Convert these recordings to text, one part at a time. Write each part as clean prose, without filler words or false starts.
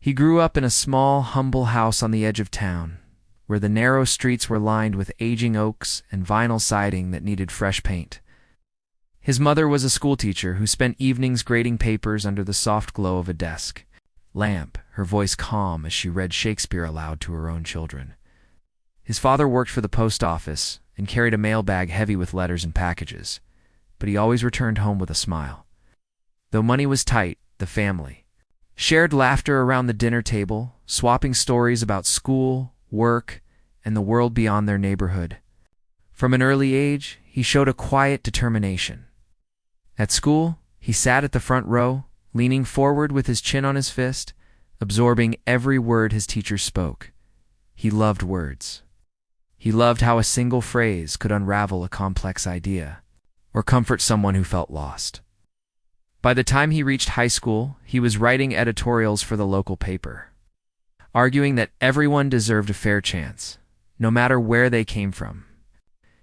He grew up in a small, humble house on the edge of town, where the narrow streets were lined with aging oaks and vinyl siding that needed fresh paint. His mother was a schoolteacher who spent evenings grading papers under the soft glow of a desk lamp, her voice calm as she read Shakespeare aloud to her own children. His father worked for the post office and carried a mailbag heavy with letters and packages, but he always returned home with a smile. Though money was tight, the family shared laughter around the dinner table, swapping stories about school, work, and the world beyond their neighborhood. From an early age, he showed a quiet determination. At school, he sat at the front row, leaning forward with his chin on his fist, absorbing every word his teacher spoke. He loved words. He loved how a single phrase could unravel a complex idea, or comfort someone who felt lost. By the time he reached high school, he was writing editorials for the local paper, arguing that everyone deserved a fair chance, no matter where they came from.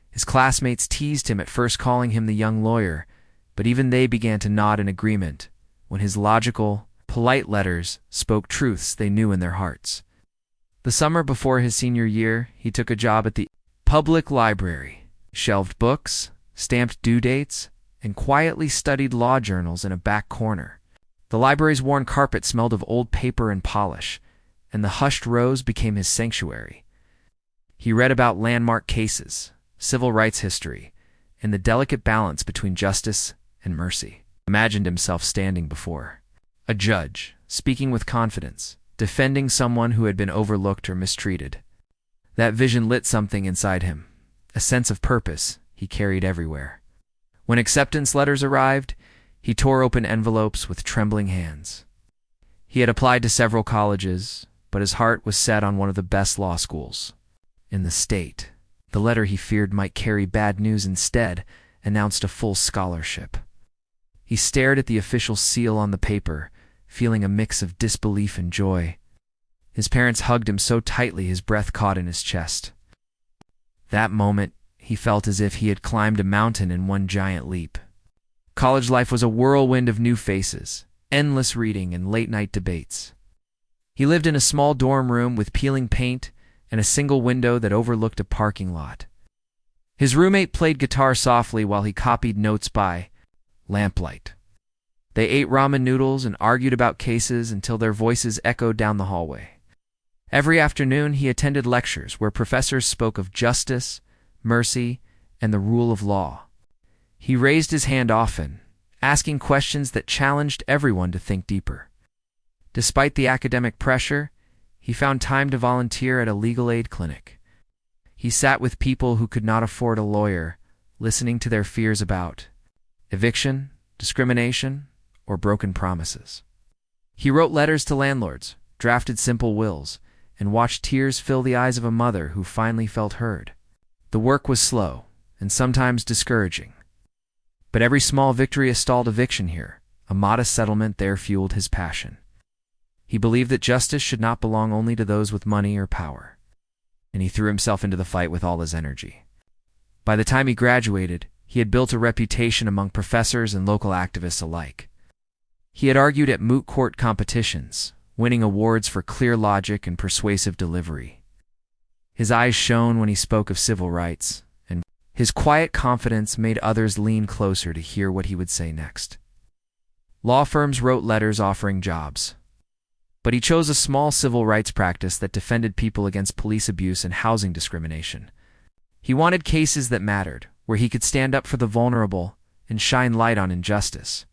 His classmates teased him at first, calling him the young lawyer, but even they began to nod in agreement when his logical, polite letters spoke truths they knew in their hearts. The summer before his senior year, he took a job at the public library, shelved books, stamped due dates, and quietly studied law journals in a back corner. The library's worn carpet smelled of old paper and polish, and the hushed rows became his sanctuary. He read about landmark cases, civil rights history, and the delicate balance between justice and mercy. Imagined himself standing before a judge, speaking with confidence, defending someone who had been overlooked or mistreated. That vision lit something inside him, a sense of purpose he carried everywhere. When acceptance letters arrived, he tore open envelopes with trembling hands. He had applied to several colleges, but his heart was set on one of the best law schools in the state. The letter he feared might carry bad news instead announced a full scholarship. He stared at the official seal on the paper, feeling a mix of disbelief and joy. His parents hugged him so tightly his breath caught in his chest. That moment, he felt as if he had climbed a mountain in one giant leap. College life was a whirlwind of new faces, endless reading, and late-night debates. He lived in a small dorm room with peeling paint and a single window that overlooked a parking lot. His roommate played guitar softly while he copied notes by lamplight. They ate ramen noodles and argued about cases until their voices echoed down the hallway. Every afternoon he attended lectures where professors spoke of justice, mercy, and the rule of law. He raised his hand often, asking questions that challenged everyone to think deeper. Despite the academic pressure, he found time to volunteer at a legal aid clinic. He sat with people who could not afford a lawyer, listening to their fears about eviction, discrimination, or broken promises. He wrote letters to landlords, drafted simple wills, and watched tears fill the eyes of a mother who finally felt heard. The work was slow and sometimes discouraging, but every small victory, a stalled eviction here, a modest settlement there, fueled his passion. He believed that justice should not belong only to those with money or power, and he threw himself into the fight with all his energy. By the time he graduated, he had built a reputation among professors and local activists alike. He had argued at moot court competitions, winning awards for clear logic and persuasive delivery. His eyes shone when he spoke of civil rights, and his quiet confidence made others lean closer to hear what he would say next. Law firms wrote letters offering jobs, but he chose a small civil rights practice that defended people against police abuse and housing discrimination. He wanted cases that mattered, where he could stand up for the vulnerable and shine light on injustice.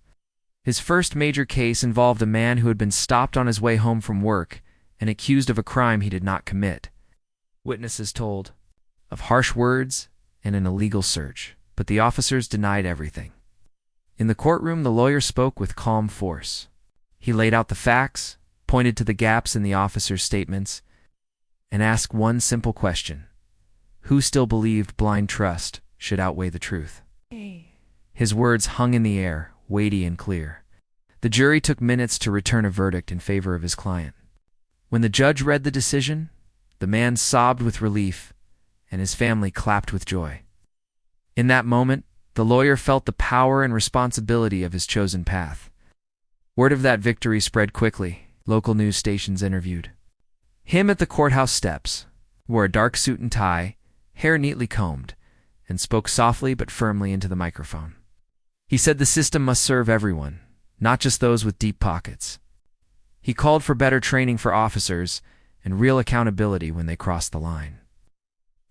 His first major case involved a man who had been stopped on his way home from work and accused of a crime he did not commit. Witnesses told of harsh words and an illegal search, but the officers denied everything. In the courtroom, the lawyer spoke with calm force. He laid out the facts, pointed to the gaps in the officers' statements, and asked one simple question: who still believed blind trust should outweigh the truth? His words hung in the air, weighty and clear. The jury took minutes to return a verdict in favor of his client. When the judge read the decision, the man sobbed with relief, and his family clapped with joy. In that moment, the lawyer felt the power and responsibility of his chosen path. Word of that victory spread quickly, local news stations interviewed him at the courthouse steps, wore a dark suit and tie, hair neatly combed, and spoke softly but firmly into the microphone. He said the system must serve everyone, not just those with deep pockets. He called for better training for officers and real accountability when they crossed the line.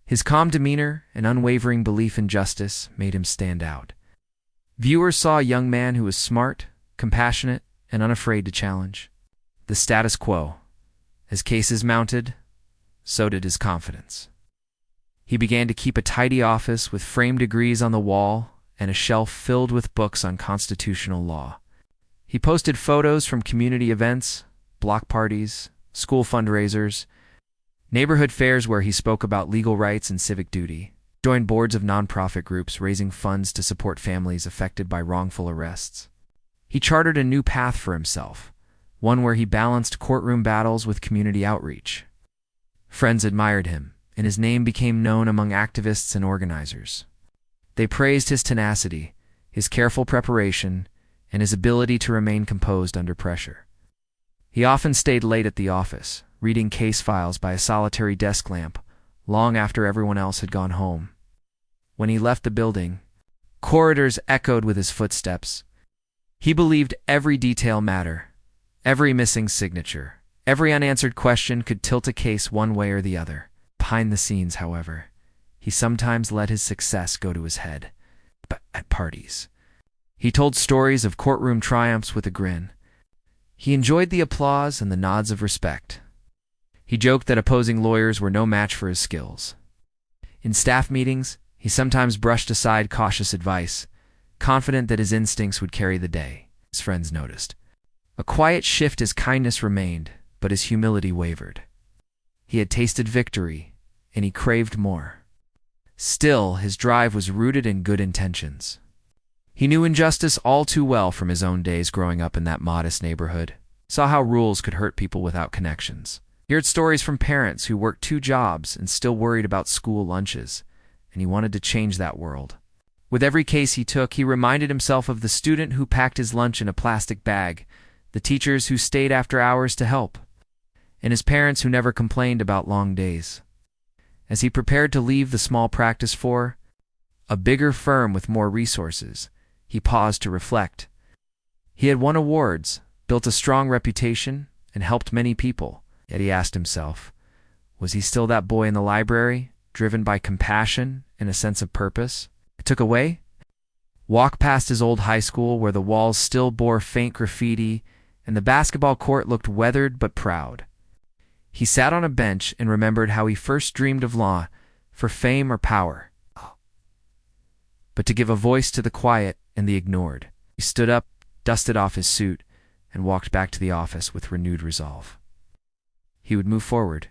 His calm demeanor and unwavering belief in justice made him stand out. Viewers saw a young man who was smart, compassionate, and unafraid to challenge the status quo. As cases mounted, so did his confidence. He began to keep a tidy office with framed degrees on the wall and a shelf filled with books on constitutional law. He posted photos from community events, block parties, school fundraisers, neighborhood fairs where he spoke about legal rights and civic duty, joined boards of nonprofit groups raising funds to support families affected by wrongful arrests. He chartered a new path for himself, one where he balanced courtroom battles with community outreach. Friends admired him, and his name became known among activists and organizers. They praised his tenacity, his careful preparation, and his ability to remain composed under pressure. He often stayed late at the office, reading case files by a solitary desk lamp, long after everyone else had gone home. When he left the building, corridors echoed with his footsteps. He believed every detail mattered. Every missing signature, every unanswered question could tilt a case one way or the other. Behind the scenes, however, he sometimes let his success go to his head. But at parties, he told stories of courtroom triumphs with a grin. He enjoyed the applause and the nods of respect. He joked that opposing lawyers were no match for his skills. In staff meetings, he sometimes brushed aside cautious advice, confident that his instincts would carry the day. His friends noticed a quiet shift as kindness remained, but his humility wavered. He had tasted victory, and he craved more. Still, his drive was rooted in good intentions. He knew injustice all too well from his own days growing up in that modest neighborhood, saw how rules could hurt people without connections. He heard stories from parents who worked 2 jobs and still worried about school lunches, and he wanted to change that world. With every case he took, he reminded himself of the student who packed his lunch in a plastic bag, the teachers who stayed after hours to help, and his parents who never complained about long days. As he prepared to leave the small practice for a bigger firm with more resources, he paused to reflect. He had won awards, built a strong reputation, and helped many people. Yet he asked himself, was he still that boy in the library, driven by compassion and a sense of purpose? It took away? Walk past his old high school where the walls still bore faint graffiti and the basketball court looked weathered but proud. He sat on a bench and remembered how he first dreamed of law, for fame or power, but to give a voice to the quiet and the ignored. He stood up, dusted off his suit, and walked back to the office with renewed resolve. He would move forward.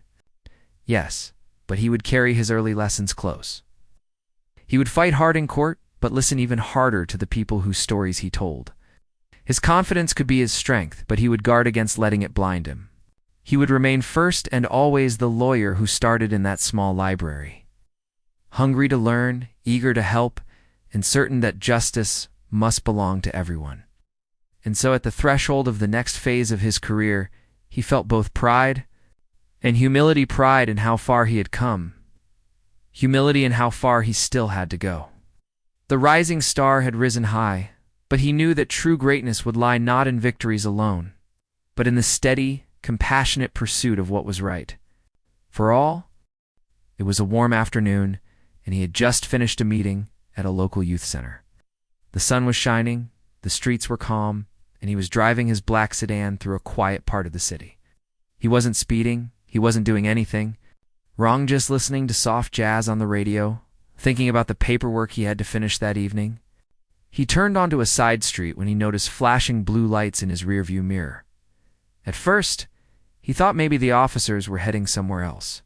Yes, but he would carry his early lessons close. He would fight hard in court, but listen even harder to the people whose stories he told. His confidence could be his strength, but he would guard against letting it blind him. He would remain first and always the lawyer who started in that small library. Hungry to learn, eager to help, and certain that justice must belong to everyone. And so at the threshold of the next phase of his career, he felt both pride and humility. Pride in how far he had come, humility in how far he still had to go. The rising star had risen high, but he knew that true greatness would lie not in victories alone, but in the steady, compassionate pursuit of what was right. For all, it was a warm afternoon, and he had just finished a meeting at a local youth center. The sun was shining, the streets were calm, and he was driving his black sedan through a quiet part of the city. He wasn't speeding, he wasn't doing anything wrong, just listening to soft jazz on the radio, thinking about the paperwork he had to finish that evening. He turned onto a side street when he noticed flashing blue lights in his rearview mirror. At first, he thought maybe the officers were heading somewhere else.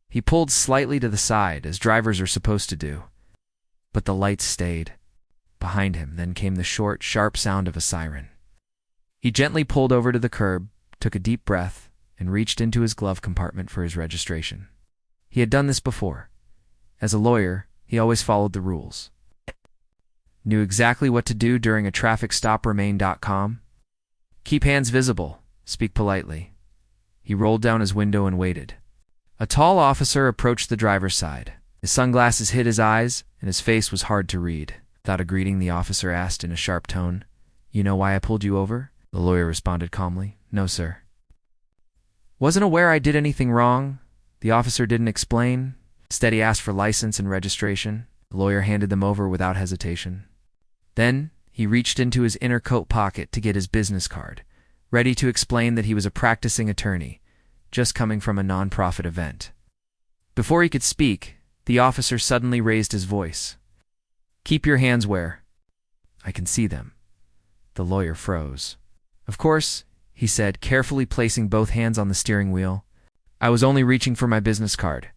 He pulled slightly to the side, as drivers are supposed to do, but the lights stayed. Behind him, then came the short, sharp sound of a siren. He gently pulled over to the curb, took a deep breath, and reached into his glove compartment for his registration. He had done this before. As a lawyer, he always followed the rules. Knew exactly what to do during a traffic stop. Remain calm. Keep hands visible. Speak politely." He rolled down his window and waited. A tall officer approached the driver's side. His sunglasses hid his eyes, and his face was hard to read. Without a greeting, the officer asked in a sharp tone, "You know why I pulled you over?" The lawyer responded calmly, "No, sir." "Wasn't aware I did anything wrong." The officer didn't explain. Instead, he asked for license and registration. The lawyer handed them over without hesitation. Then he reached into his inner coat pocket to get his business card, ready to explain that he was a practicing attorney, just coming from a non-profit event. Before he could speak, the officer suddenly raised his voice. "Keep your hands where?" "I can see them." The lawyer froze. "Of course," he said, carefully placing both hands on the steering wheel. "I was only reaching for my business card."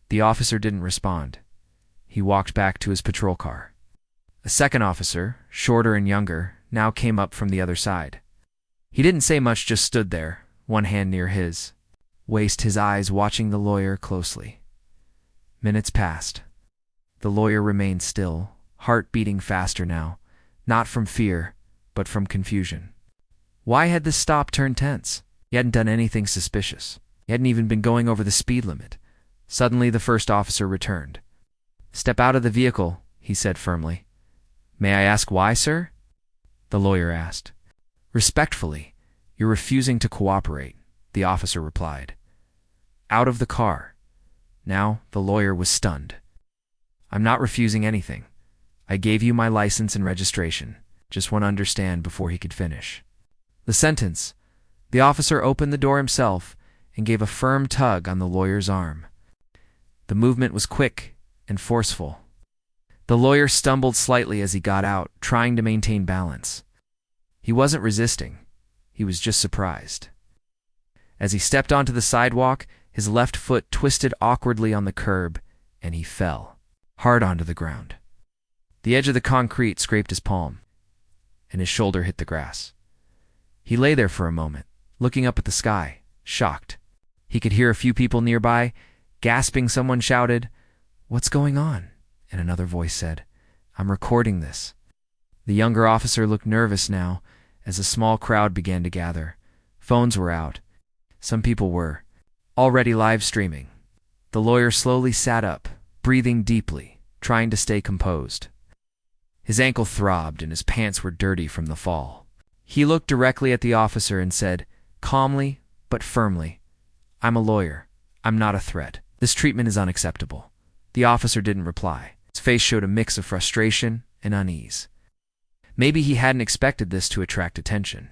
The officer didn't respond. He walked back to his patrol car. A second officer, shorter and younger, now came up from the other side. He didn't say much, just stood there, one hand near his waist, his eyes watching the lawyer closely. Minutes passed. The lawyer remained still, heart beating faster now, not from fear, but from confusion. Why had this stop turned tense? He hadn't done anything suspicious. He hadn't even been going over the speed limit. Suddenly, the first officer returned. "Step out of the vehicle," he said firmly. "May I ask why, sir?" the lawyer asked. "Respectfully, you're refusing to cooperate," the officer replied. "Out of the car." Now, the lawyer was stunned. "I'm not refusing anything. I gave you my license and registration. Just want to understand," before he could finish the sentence, the officer opened the door himself and gave a firm tug on the lawyer's arm. The movement was quick and forceful. The lawyer stumbled slightly as he got out, trying to maintain balance. He wasn't resisting. He was just surprised. As he stepped onto the sidewalk, his left foot twisted awkwardly on the curb, and he fell, hard onto the ground. The edge of the concrete scraped his palm, and his shoulder hit the grass. He lay there for a moment, looking up at the sky, shocked. He could hear a few people nearby. Gasping, someone shouted, "What's going on?" And another voice said, "I'm recording this." The younger officer looked nervous now as a small crowd began to gather. Phones were out. Some people were already live streaming. The lawyer slowly sat up, breathing deeply, trying to stay composed. His ankle throbbed and his pants were dirty from the fall. He looked directly at the officer and said, calmly but firmly, "I'm a lawyer. I'm not a threat. This treatment is unacceptable." The officer didn't reply. His face showed a mix of frustration and unease. Maybe he hadn't expected this to attract attention.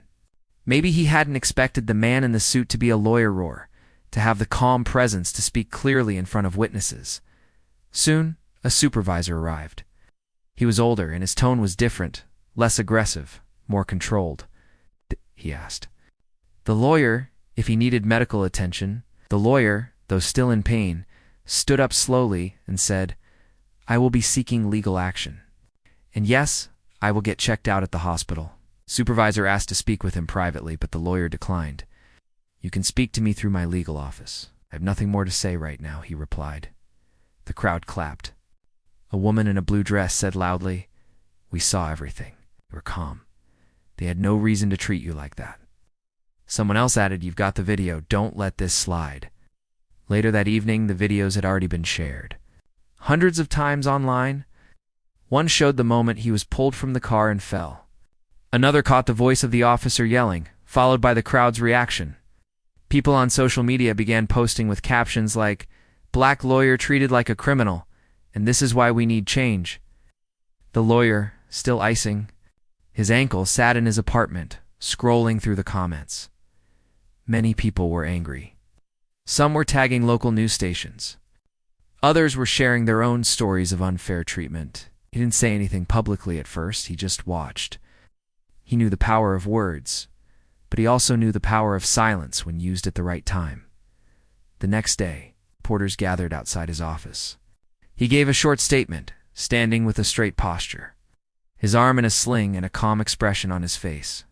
Maybe he hadn't expected the man in the suit to be a lawyer roar, to have the calm presence to speak clearly in front of witnesses. Soon, a supervisor arrived. He was older, and his tone was different, less aggressive, more controlled. He asked the lawyer if he needed medical attention. The lawyer, though still in pain, stood up slowly and said, "I will be seeking legal action. And yes, I will get checked out at the hospital." Supervisor asked to speak with him privately, but the lawyer declined. "You can speak to me through my legal office. I have nothing more to say right now," he replied. The crowd clapped. A woman in a blue dress said loudly, "We saw everything. You were calm. They had no reason to treat you like that." Someone else added, "You've got the video. Don't let this slide." Later that evening, the videos had already been shared hundreds of times online. One showed the moment he was pulled from the car and fell. Another caught the voice of the officer yelling, followed by the crowd's reaction. People on social media began posting with captions like, "Black lawyer treated like a criminal, and this is why we need change." The lawyer, still icing his ankle, sat in his apartment, scrolling through the comments. Many people were angry. Some were tagging local news stations. Others were sharing their own stories of unfair treatment. He didn't say anything publicly at first, he just watched. He knew the power of words, but he also knew the power of silence when used at the right time. The next day, reporters gathered outside his office. He gave a short statement, standing with a straight posture, his arm in a sling and a calm expression on his face.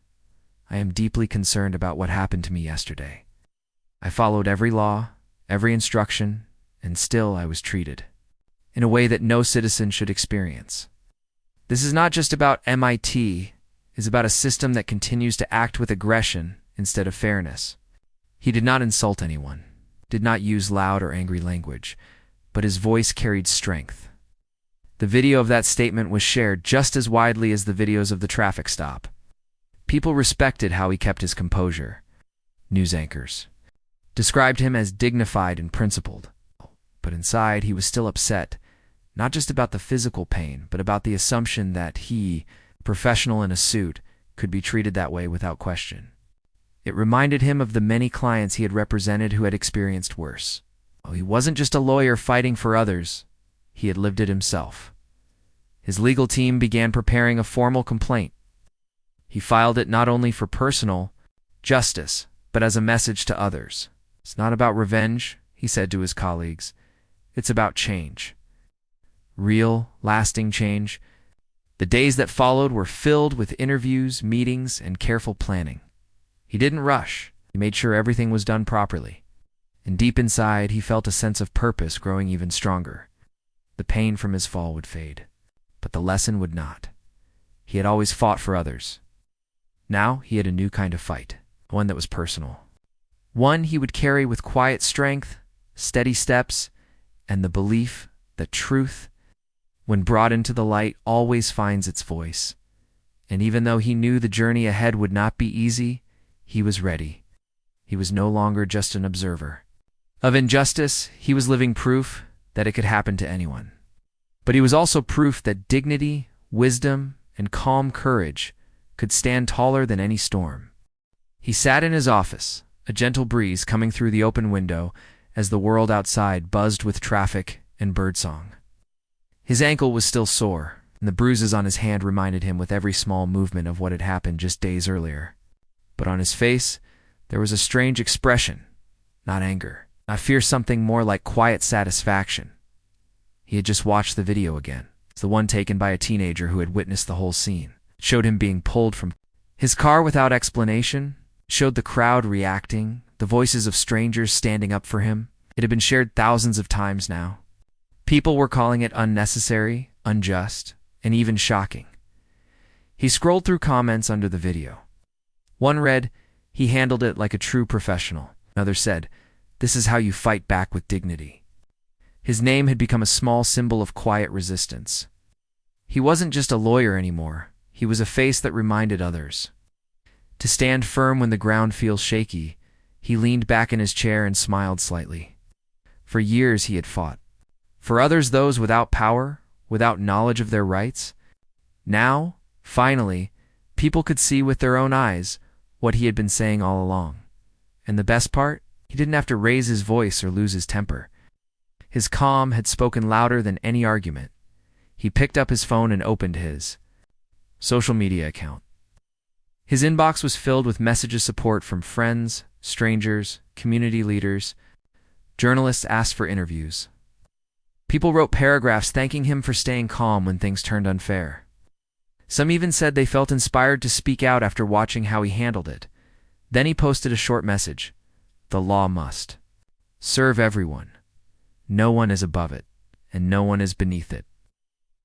"I am deeply concerned about what happened to me yesterday. I followed every law, every instruction, and still I was treated in a way that no citizen should experience. This is not just about MIT. It's about a system that continues to act with aggression instead of fairness. He did not insult anyone, did not use loud or angry language, but his voice carried strength. The video of that statement was shared just as widely as the videos of the traffic stop. People respected how he kept his composure. News anchors described him as dignified and principled, but inside he was still upset, not just about the physical pain, but about the assumption that he, professional in a suit, could be treated that way without question. It reminded him of the many clients he had represented who had experienced worse. He wasn't just a lawyer fighting for others, he had lived it himself. His legal team began preparing a formal complaint. He filed it not only for personal justice, but as a message to others. It's not about revenge, he said to his colleagues. It's about change. Real, lasting change. The days that followed were filled with interviews, meetings, and careful planning. He didn't rush. He made sure everything was done properly. And deep inside, he felt a sense of purpose growing even stronger. The pain from his fall would fade, but the lesson would not. He had always fought for others. Now he had a new kind of fight, one that was personal. One he would carry with quiet strength, steady steps, and the belief that truth, when brought into the light, always finds its voice. And even though he knew the journey ahead would not be easy, he was ready. He was no longer just an observer. Of injustice, he was living proof that it could happen to anyone. But he was also proof that dignity, wisdom, and calm courage could stand taller than any storm. He sat in his office, a gentle breeze coming through the open window as the world outside buzzed with traffic and birdsong. His ankle was still sore, and the bruises on his hand reminded him with every small movement of what had happened just days earlier. But on his face, there was a strange expression, not anger. I fear something more like quiet satisfaction. He had just watched the video again. It's the one taken by a teenager who had witnessed the whole scene. It showed him being pulled from his car without explanation, showed the crowd reacting, the voices of strangers standing up for him. It had been shared thousands of times now. People were calling it unnecessary, unjust, and even shocking. He scrolled through comments under the video. One read, "He handled it like a true professional." Another said, "This is how you fight back with dignity." His name had become a small symbol of quiet resistance. He wasn't just a lawyer anymore. He was a face that reminded others. To stand firm when the ground feels shaky, he leaned back in his chair and smiled slightly. For years he had fought. For others, those without power, without knowledge of their rights. Now, finally, people could see with their own eyes what he had been saying all along. And the best part? He didn't have to raise his voice or lose his temper. His calm had spoken louder than any argument. He picked up his phone and opened his social media account. His inbox was filled with messages of support from friends, strangers, community leaders. Journalists asked for interviews. People wrote paragraphs thanking him for staying calm when things turned unfair. Some even said they felt inspired to speak out after watching how he handled it. Then he posted a short message. The law must serve everyone. No one is above it, and no one is beneath it.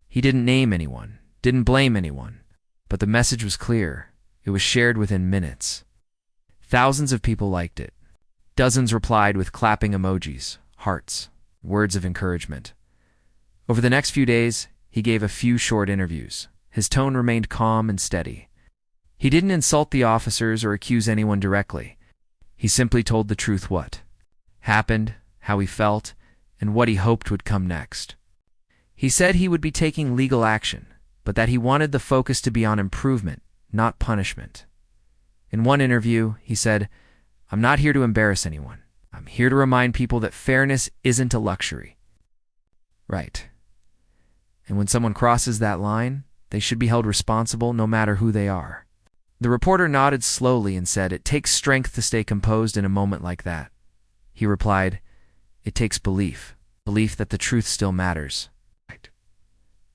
He didn't name anyone, didn't blame anyone, but the message was clear. It was shared within minutes. Thousands of people liked it. Dozens replied with clapping emojis, hearts, words of encouragement. Over the next few days, he gave a few short interviews. His tone remained calm and steady. He didn't insult the officers or accuse anyone directly. He simply told the truth: what happened, how he felt, and what he hoped would come next. He said he would be taking legal action, but that he wanted the focus to be on improvement, not punishment. In one interview, he said, "I'm not here to embarrass anyone. I'm here to remind people that fairness isn't a luxury." Right. And when someone crosses that line, they should be held responsible no matter who they are. The reporter nodded slowly and said, "It takes strength to stay composed in a moment like that." He replied, "It takes belief that the truth still matters." Right.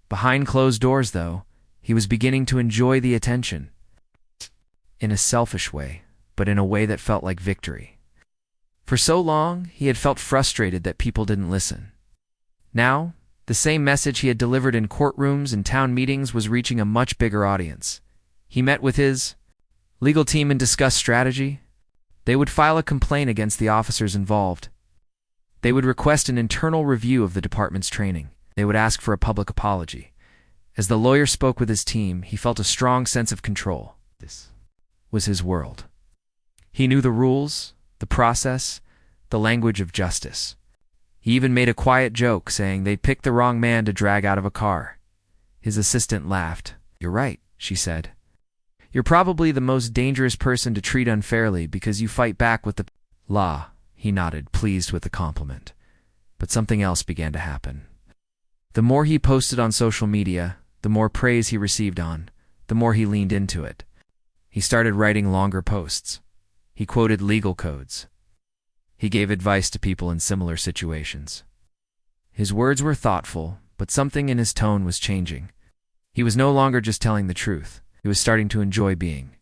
Behind closed doors, though, he was beginning to enjoy the attention. In a selfish way, but in a way that felt like victory. For so long, he had felt frustrated that people didn't listen. Now, the same message he had delivered in courtrooms and town meetings was reaching a much bigger audience. He met with his legal team and discussed strategy, They would file a complaint against the officers involved. They would request an internal review of the department's training. They would ask for a public apology. As the lawyer spoke with his team, he felt a strong sense of control. This was his world. He knew the rules, the process, the language of justice. He even made a quiet joke, saying they picked the wrong man to drag out of a car. His assistant laughed. "You're right," she said. "You're probably the most dangerous person to treat unfairly because you fight back with the law." He nodded, pleased with the compliment. But something else began to happen. The more he posted on social media, the more praise he received the more he leaned into it. He started writing longer posts. He quoted legal codes. He gave advice to people in similar situations. His words were thoughtful, but something in his tone was changing. He was no longer just telling the truth. He was starting to enjoy being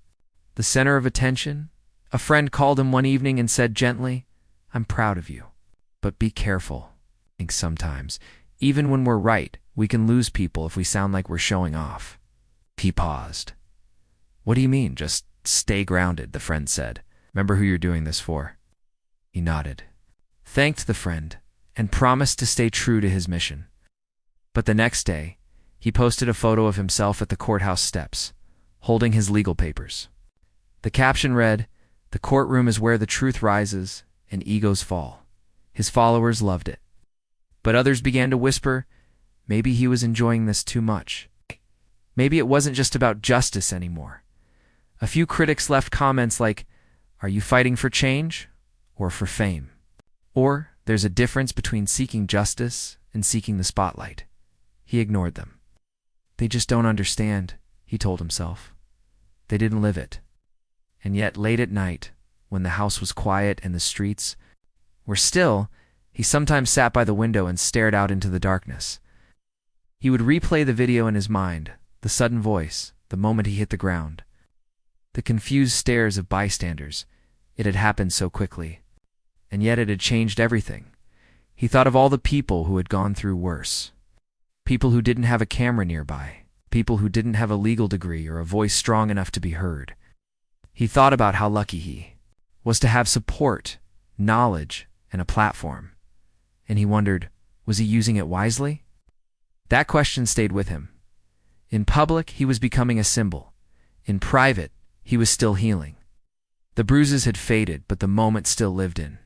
the center of attention. A friend called him one evening and said gently, "I'm proud of you, but be careful. I think sometimes, even when we're right, we can lose people if we sound like we're showing off." He paused. "What do you mean, just stay grounded?" the friend said. "Remember who you're doing this for." He nodded, thanked the friend, and promised to stay true to his mission. But the next day, he posted a photo of himself at the courthouse steps, holding his legal papers. The caption read, "The courtroom is where the truth rises and egos fall." His followers loved it. But others began to whisper, maybe he was enjoying this too much. Maybe it wasn't just about justice anymore. A few critics left comments like, "Are you fighting for change or for fame?" Or, "There's a difference between seeking justice and seeking the spotlight." He ignored them. They just don't understand, he told himself. They didn't live it. And yet, late at night, when the house was quiet and the streets were still, he sometimes sat by the window and stared out into the darkness. He would replay the video in his mind, the sudden voice, the moment he hit the ground, the confused stares of bystanders. It had happened so quickly, and yet it had changed everything. He thought of all the people who had gone through worse. People who didn't have a camera nearby. People who didn't have a legal degree or a voice strong enough to be heard. He thought about how lucky he was to have support, knowledge, and a platform. And he wondered, was he using it wisely? That question stayed with him. In public, he was becoming a symbol. In private, he was still healing. The bruises had faded, but the moment still lived in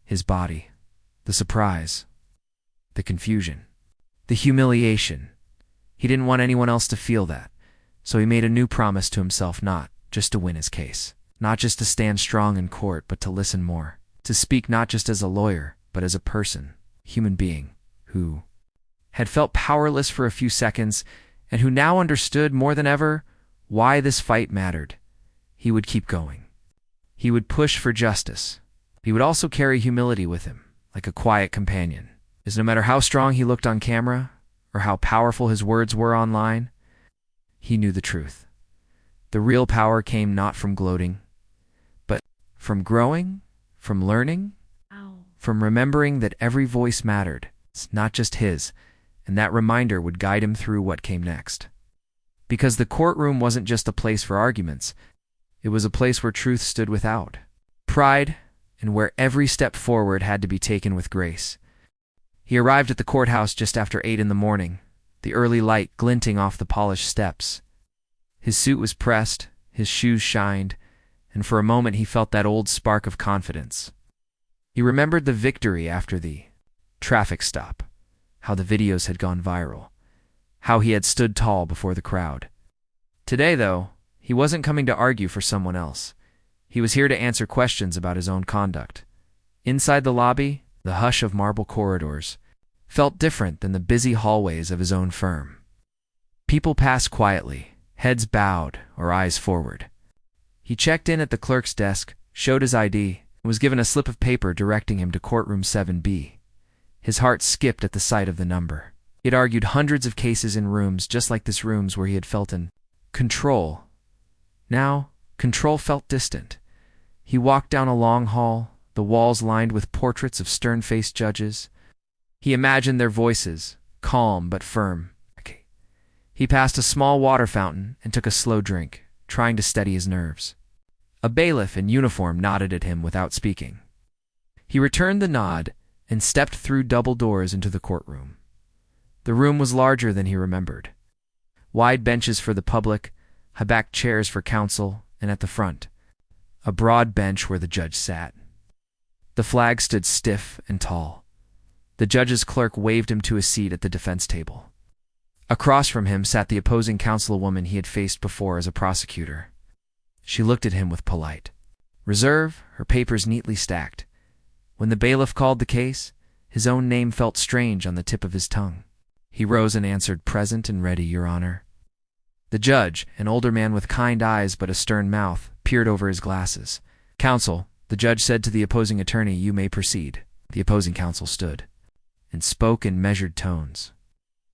his body. The surprise, the confusion, the humiliation. He didn't want anyone else to feel that, so he made a new promise to himself, not just to win his case, not just to stand strong in court, but to listen more, to speak not just as a lawyer, but as a person, human being, who had felt powerless for a few seconds and who now understood more than ever why this fight mattered. He would keep going. He would push for justice. He would also carry humility with him, like a quiet companion, as no matter how strong he looked on camera or how powerful his words were online, he knew the truth. The real power came not from gloating, but from growing, from learning, from remembering that every voice mattered. It's not just his, and that reminder would guide him through what came next. Because the courtroom wasn't just a place for arguments, it was a place where truth stood without pride, and where every step forward had to be taken with grace. He arrived at the courthouse just after 8 in the morning, the early light glinting off the polished steps. His suit was pressed, his shoes shined, and for a moment he felt that old spark of confidence. He remembered the victory after the traffic stop, how the videos had gone viral, how he had stood tall before the crowd. Today, though, he wasn't coming to argue for someone else. He was here to answer questions about his own conduct. Inside the lobby, the hush of marble corridors felt different than the busy hallways of his own firm. People passed quietly, heads bowed or eyes forward. He checked in at the clerk's desk, showed his ID, and was given a slip of paper directing him to courtroom 7B. His heart skipped at the sight of the number. He had argued hundreds of cases in rooms just like this, rooms where he had felt in control. Now, control felt distant. He walked down a long hall, the walls lined with portraits of stern-faced judges. He imagined their voices, calm but firm. He passed a small water fountain and took a slow drink, trying to steady his nerves. A bailiff in uniform nodded at him without speaking. He returned the nod and stepped through double doors into the courtroom. The room was larger than he remembered. Wide benches for the public, high-backed chairs for counsel, and at the front, a broad bench where the judge sat. The flag stood stiff and tall. The judge's clerk waved him to a seat at the defense table. Across from him sat the opposing councilwoman he had faced before as a prosecutor. She looked at him with polite reserve, her papers neatly stacked. When the bailiff called the case, his own name felt strange on the tip of his tongue. He rose and answered, "Present and ready, Your Honor." The judge, an older man with kind eyes but a stern mouth, peered over his glasses. "Counsel," the judge said to the opposing attorney, "you may proceed." The opposing counsel stood and spoke in measured tones.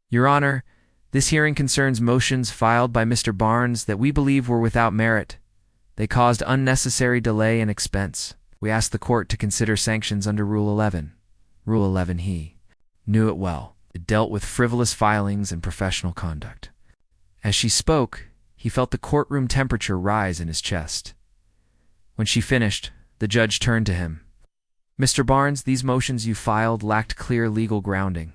"Your Honor, this hearing concerns motions filed by Mr. Barnes that we believe were without merit. They caused unnecessary delay and expense. We ask the court to consider sanctions under Rule 11. Rule 11, he knew it well. It dealt with frivolous filings and professional conduct. As she spoke, he felt the courtroom temperature rise in his chest. When she finished, the judge turned to him. "Mr. Barnes, these motions you filed lacked clear legal grounding.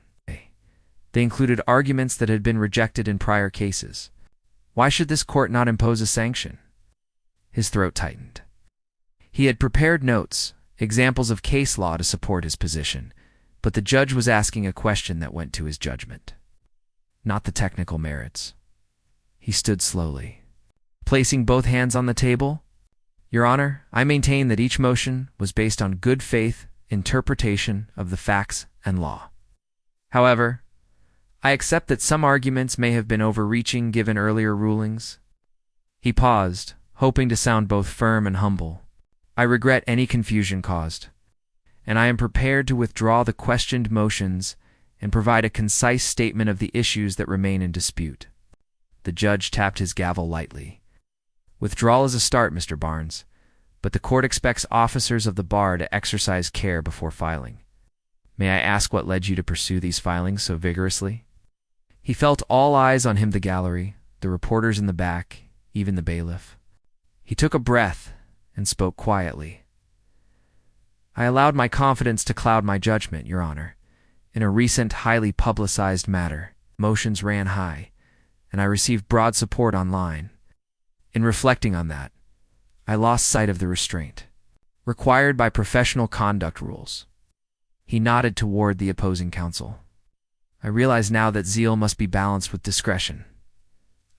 They included arguments that had been rejected in prior cases. Why should this court not impose a sanction?" His throat tightened. He had prepared notes, examples of case law to support his position, but the judge was asking a question that went to his judgment, not the technical merits. He stood slowly, placing both hands on the table. "Your Honor, I maintain that each motion was based on good faith interpretation of the facts and law. However, I accept that some arguments may have been overreaching given earlier rulings." He paused, hoping to sound both firm and humble. "I regret any confusion caused, and I am prepared to withdraw the questioned motions and provide a concise statement of the issues that remain in dispute." The judge tapped his gavel lightly. "Withdrawal is a start, Mr. Barnes, but the court expects officers of the bar to exercise care before filing. May I ask what led you to pursue these filings so vigorously?" He felt all eyes on him, the gallery, the reporters in the back, even the bailiff. He took a breath and spoke quietly. "I allowed my confidence to cloud my judgment, Your Honor. In a recent, highly publicized matter, motions ran high, and I received broad support online. In reflecting on that, I lost sight of the restraint required by professional conduct rules." He nodded toward the opposing counsel. "I realize now that zeal must be balanced with discretion."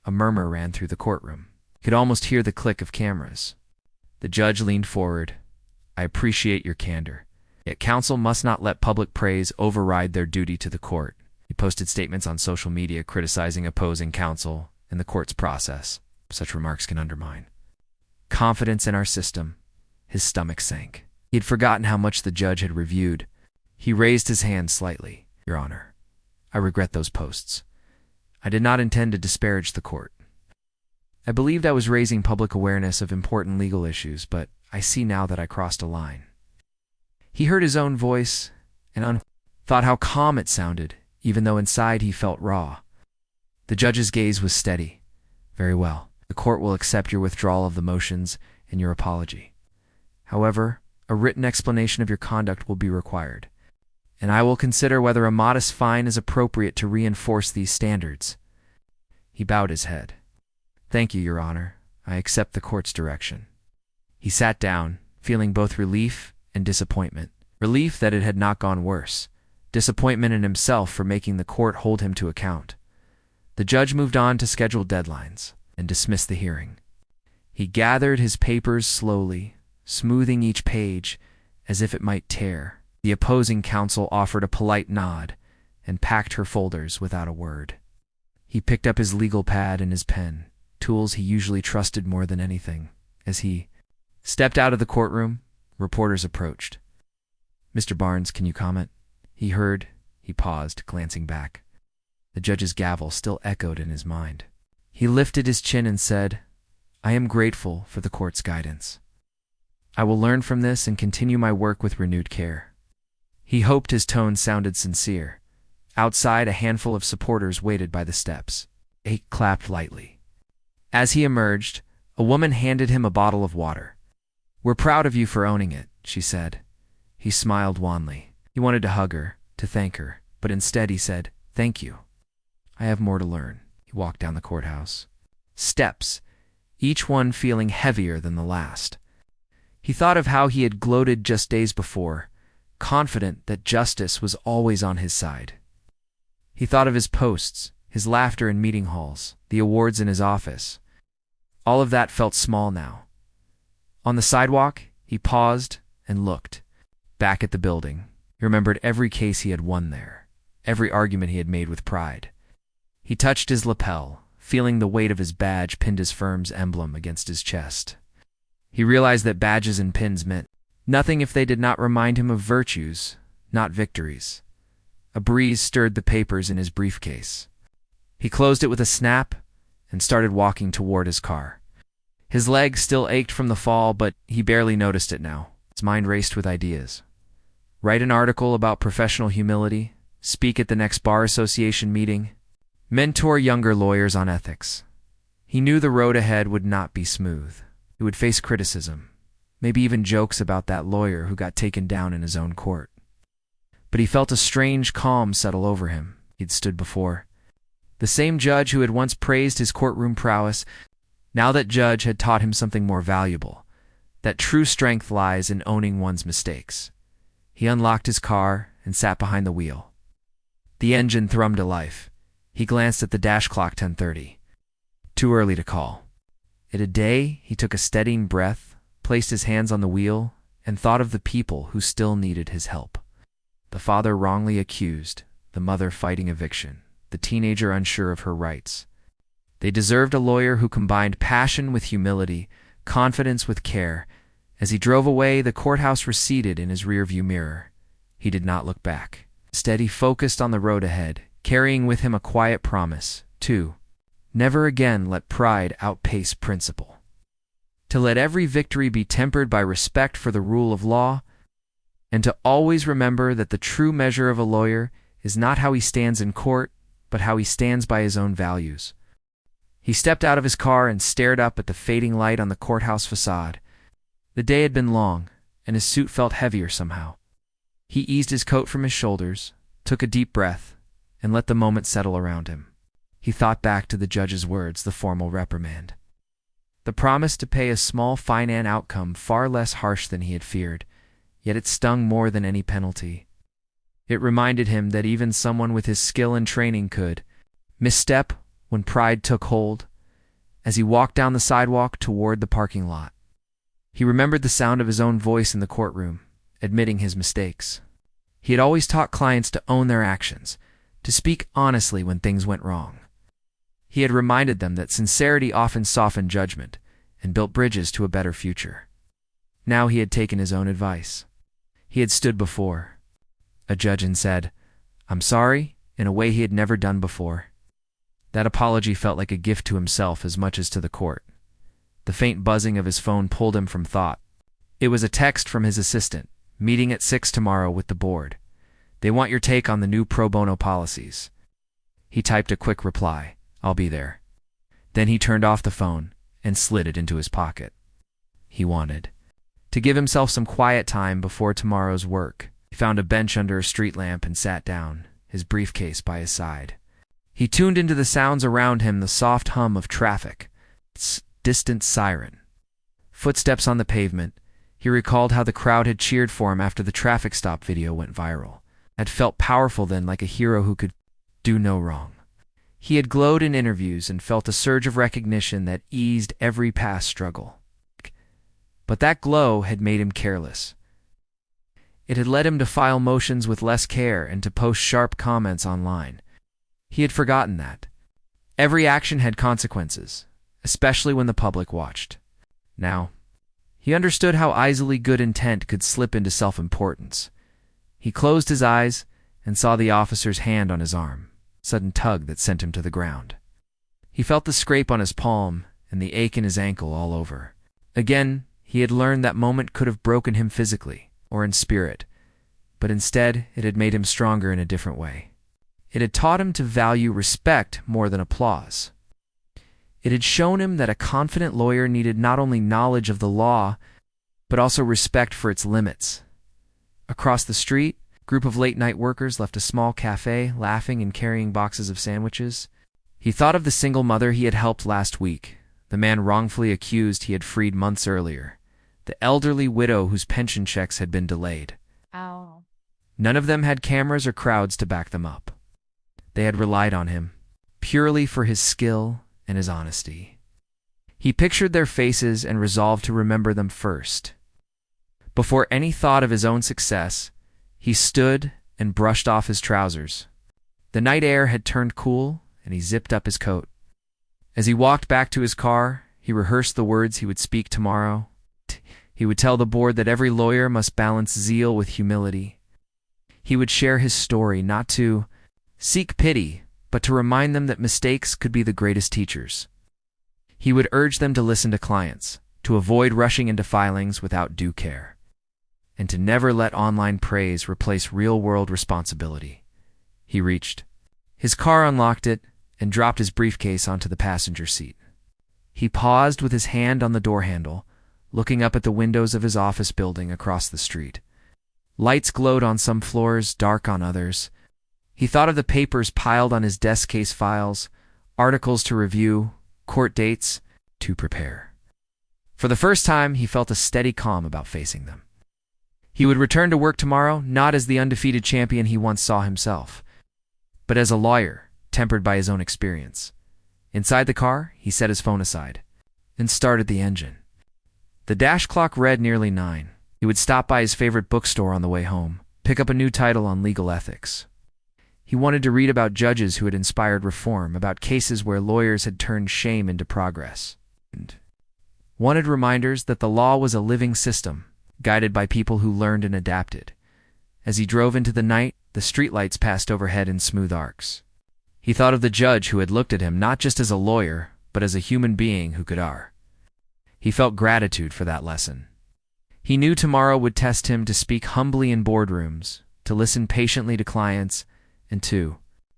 A murmur ran through the courtroom. He could almost hear the click of cameras. The judge leaned forward. "I appreciate your candor. Yet counsel must not let public praise override their duty to the court." He posted statements on social media criticizing opposing counsel and the court's process. Such remarks can undermine confidence in our system. His stomach sank. He had forgotten how much the judge had reviewed. He raised his hand slightly. "Your Honor, I regret those posts. I did not intend to disparage the court. I believed I was raising public awareness of important legal issues, but I see now that I crossed a line." He heard his own voice and thought how calm it sounded, even though inside he felt raw. The judge's gaze was steady. "Very well. The court will accept your withdrawal of the motions and your apology. However, a written explanation of your conduct will be required, and I will consider whether a modest fine is appropriate to reinforce these standards." He bowed his head. "Thank you, Your Honor. I accept the court's direction." He sat down, feeling both relief and disappointment. Relief that it had not gone worse. Disappointment in himself for making the court hold him to account. The judge moved on to scheduled deadlines and dismissed the hearing. He gathered his papers slowly, smoothing each page as if it might tear. The opposing counsel offered a polite nod and packed her folders without a word. He picked up his legal pad and his pen, tools he usually trusted more than anything. As he stepped out of the courtroom, reporters approached. "Mr. Barnes, can you comment?" He heard. He paused, glancing back. The judge's gavel still echoed in his mind. He lifted his chin and said, "I am grateful for the court's guidance. I will learn from this and continue my work with renewed care." He hoped his tone sounded sincere. Outside, a handful of supporters waited by the steps. He clapped lightly. As he emerged, a woman handed him a bottle of water. "We're proud of you for owning it," she said. He smiled wanly. He wanted to hug her, to thank her, but instead he said, "Thank you. I have more to learn." He walked down the courthouse. Steps, each one feeling heavier than the last. He thought of how he had gloated just days before, confident that justice was always on his side. He thought of his posts, his laughter in meeting halls, the awards in his office. All of that felt small now. On the sidewalk, he paused and looked. Back at the building, he remembered every case he had won there, every argument he had made with pride. He touched his lapel, feeling the weight of his badge pinned his firm's emblem against his chest. He realized that badges and pins meant nothing if they did not remind him of virtues, not victories. A breeze stirred the papers in his briefcase. He closed it with a snap and started walking toward his car. His legs still ached from the fall, but he barely noticed it now. His mind raced with ideas. Write an article about professional humility, speak at the next bar association meeting, mentor younger lawyers on ethics. He knew the road ahead would not be smooth. He would face criticism, maybe even jokes about that lawyer who got taken down in his own court. But he felt a strange calm settle over him. He'd stood before. The same judge who had once praised his courtroom prowess, now that judge had taught him something more valuable, that true strength lies in owning one's mistakes. He unlocked his car and sat behind the wheel. The engine thrummed to life. He glanced at the dash clock, 10:30. Too early to call. In a day, he took a steadying breath, placed his hands on the wheel, and thought of the people who still needed his help. The father wrongly accused, the mother fighting eviction, the teenager unsure of her rights. They deserved a lawyer who combined passion with humility, confidence with care. As he drove away, the courthouse receded in his rearview mirror. He did not look back. Instead, he focused on the road ahead, carrying with him a quiet promise, to never again let pride outpace principle. To let every victory be tempered by respect for the rule of law, and to always remember that the true measure of a lawyer is not how he stands in court, but how he stands by his own values. He stepped out of his car and stared up at the fading light on the courthouse facade. The day had been long, and his suit felt heavier somehow. He eased his coat from his shoulders, took a deep breath, and let the moment settle around him. He thought back to the judge's words, the formal reprimand. The promise to pay a small fine, an outcome far less harsh than he had feared, yet it stung more than any penalty. It reminded him that even someone with his skill and training could misstep when pride took hold. As he walked down the sidewalk toward the parking lot, he remembered the sound of his own voice in the courtroom, admitting his mistakes. He had always taught clients to own their actions, to speak honestly when things went wrong. He had reminded them that sincerity often softened judgment and built bridges to a better future. Now he had taken his own advice. He had stood before a judge and said, "I'm sorry," in a way he had never done before. That apology felt like a gift to himself as much as to the court. The faint buzzing of his phone pulled him from thought. It was a text from his assistant, "Meeting at 6 tomorrow with the board. They want your take on the new pro bono policies." He typed a quick reply, "I'll be there." Then he turned off the phone and slid it into his pocket. He wanted to give himself some quiet time before tomorrow's work. He found a bench under a street lamp and sat down, his briefcase by his side. He tuned into the sounds around him, the soft hum of traffic, its distant siren. Footsteps on the pavement. He recalled how the crowd had cheered for him after the traffic stop video went viral. Had felt powerful then, like a hero who could do no wrong. He had glowed in interviews and felt a surge of recognition that eased every past struggle. But that glow had made him careless. It had led him to file motions with less care and to post sharp comments online. He had forgotten that every action had consequences, especially when the public watched. Now, he understood how easily good intent could slip into self-importance. He closed his eyes and saw the officer's hand on his arm, a sudden tug that sent him to the ground. He felt the scrape on his palm and the ache in his ankle all over. Again, he had learned that moment could have broken him physically or in spirit, but instead it had made him stronger in a different way. It had taught him to value respect more than applause. It had shown him that a confident lawyer needed not only knowledge of the law, but also respect for its limits. Across the street, a group of late-night workers left a small cafe, laughing and carrying boxes of sandwiches. He thought of the single mother he had helped last week, the man wrongfully accused he had freed months earlier, the elderly widow whose pension checks had been delayed. Ow. None of them had cameras or crowds to back them up. They had relied on him, purely for his skill and his honesty. He pictured their faces and resolved to remember them first. Before any thought of his own success, he stood and brushed off his trousers. The night air had turned cool, and he zipped up his coat. As he walked back to his car, he rehearsed the words he would speak tomorrow. He would tell the board that every lawyer must balance zeal with humility. He would share his story, not to seek pity, but to remind them that mistakes could be the greatest teachers. He would urge them to listen to clients, to avoid rushing into filings without due care, and to never let online praise replace real-world responsibility. He reached his car, unlocked it, and dropped his briefcase onto the passenger seat. He paused with his hand on the door handle, looking up at the windows of his office building across the street. Lights glowed on some floors, dark on others. He thought of the papers piled on his desk, case files, articles to review, court dates to prepare. For the first time, he felt a steady calm about facing them. He would return to work tomorrow, not as the undefeated champion he once saw himself, but as a lawyer, tempered by his own experience. Inside the car, he set his phone aside and started the engine. The dash clock read nearly 9. He would stop by his favorite bookstore on the way home, pick up a new title on legal ethics. He wanted to read about judges who had inspired reform, about cases where lawyers had turned shame into progress, and wanted reminders that the law was a living system, guided by people who learned and adapted. As he drove into the night, the streetlights passed overhead in smooth arcs. He thought of the judge who had looked at him not just as a lawyer, but as a human being who could err. He felt gratitude for that lesson. He knew tomorrow would test him to speak humbly in boardrooms, to listen patiently to clients, and to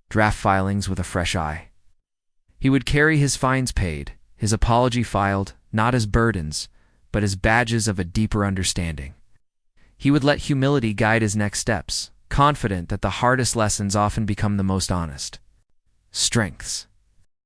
draft filings with a fresh eye. He would carry his fines paid, his apology filed, not as burdens, but as badges of a deeper understanding. He would let humility guide his next steps, confident that the hardest lessons often become the most honest. Strengths.